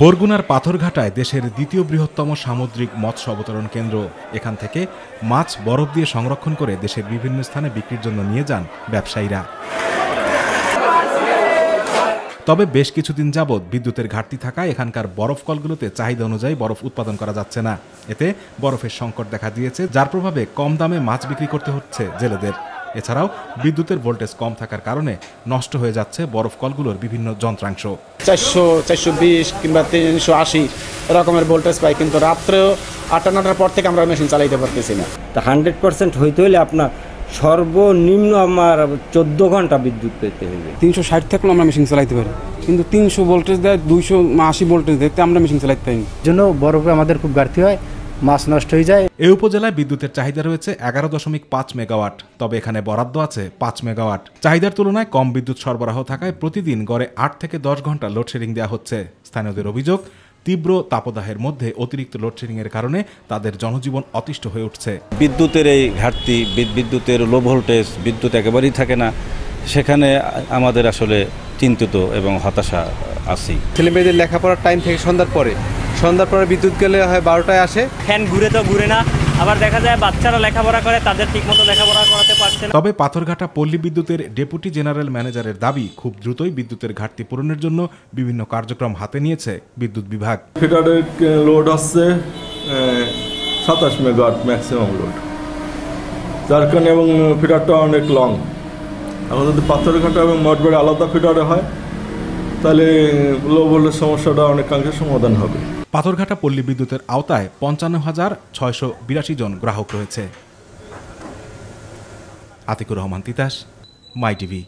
বরগুনার পাথরঘাটায় দেশের দ্বিতীয় বৃহত্তম সামুদ্রিক মৎস্য অবতরণ কেন্দ্র। এখান থেকে মাছ বরফ দিয়ে সংরক্ষণ করে দেশের বিভিন্ন স্থানে বিক্রির জন্য নিয়ে যান ব্যবসায়ীরা। তবে বেশ কিছুদিন যাবৎ বিদ্যুতের ঘাটতি থাকায় এখানকার বরফ কলগুলোতে চাহিদা অনুযায়ী বরফ উৎপাদন করা যাচ্ছে না। এতে বরফের সংকট দেখা দিয়েছে, যার প্রভাবে কম দামে মাছ বিক্রি করতে হচ্ছে জেলেদের। এছাড়াও বিদ্যুতের ভোল্টেজ কম থাকার কারণে নষ্ট হয়ে যাচ্ছে বরফ কলগুলোর বিভিন্ন যন্ত্রাংশ। 400, 420 কিংবা 380 এরকমের ভোল্টেজ পাই, কিন্তু রাত্রেও 8-9টার পর থেকে আমরা মেশিন চালাইতে পারতেছি না। 100% হইতে হলে আপনার সর্বনিম্ন আমার 14 ঘন্টা বিদ্যুৎ পেতে হবে। 360 থাকলে আমরা মেশিন চালাইতে পারি, কিন্তু 300 ভোল্টেজ দেয়, 280 ভোল্টেজ দিতে আমরা মেশিন চালাইতে পারি না। জন্য বরফে আমাদের খুব ঘাটতি হয়, মাছ নষ্ট হয়ে যায়। এই উপজেলায় বিদ্যুতের চাহিদা রয়েছে 11.5 মেগাওয়াট, তবে এখানে বরাদ্দ আছে 5 মেগাওয়াট। চাহিদার তুলনায় কম বিদ্যুৎ সরবরাহ থাকায় প্রতিদিন গড়ে 8 থেকে 10 ঘন্টা লোডশেডিং দেওয়া হচ্ছে। স্থানীয়দের অভিযোগ, তীব্র তাপদাহের মধ্যে অতিরিক্ত লোডশেডিং এর কারণে তাদের জনজীবন অতিষ্ঠ হয়ে উঠছে। বিদ্যুতের এই ঘাটতি, বিদ্যুতের লো ভোল্টেজ, বিদ্যুৎ একেবারেই থাকে না, সেখানে আমাদের আসলে চিন্তিত এবং হতাশা আছি। ছেলেমেয়েদের লেখাপড়ার টাইম থেকে সন্ধ্যার পরে বিদ্যুৎ গেলে হয় 12টায় আসে। ফ্যান ঘুরে তো ঘুরে না, আবার দেখা যায় বাচ্চারা লেখাপড়া করে, তাদের ঠিকমতো লেখাপড়া করাতে পারছে না। তবে পাথরঘাটা পল্লী বিদ্যুতের ডেপুটি জেনারেল ম্যানেজারের দাবি, খুব দ্রুতই বিদ্যুতের ঘাটতি পূরণের জন্য বিভিন্ন কার্যক্রম হাতে নিয়েছে বিদ্যুৎ বিভাগ। ফিডারের লোড হচ্ছে 27 মেগাওয়াট ম্যাক্সিমাম লোড, যার কারণে এবং ফিডারটা অনেক লং। এখন যদি পাথরঘাটা এবং মঠবাড়ি আলাদা ফিডারে হয় তাহলে লো ভোল্টেজ সমস্যাটা অনেকাংশে সমাধান হবে। পাথরঘাটা পল্লী বিদ্যুতের আওতায় 55,682 জন গ্রাহক রয়েছে। আতিকুর রহমান তিতাস, মাই টিভি।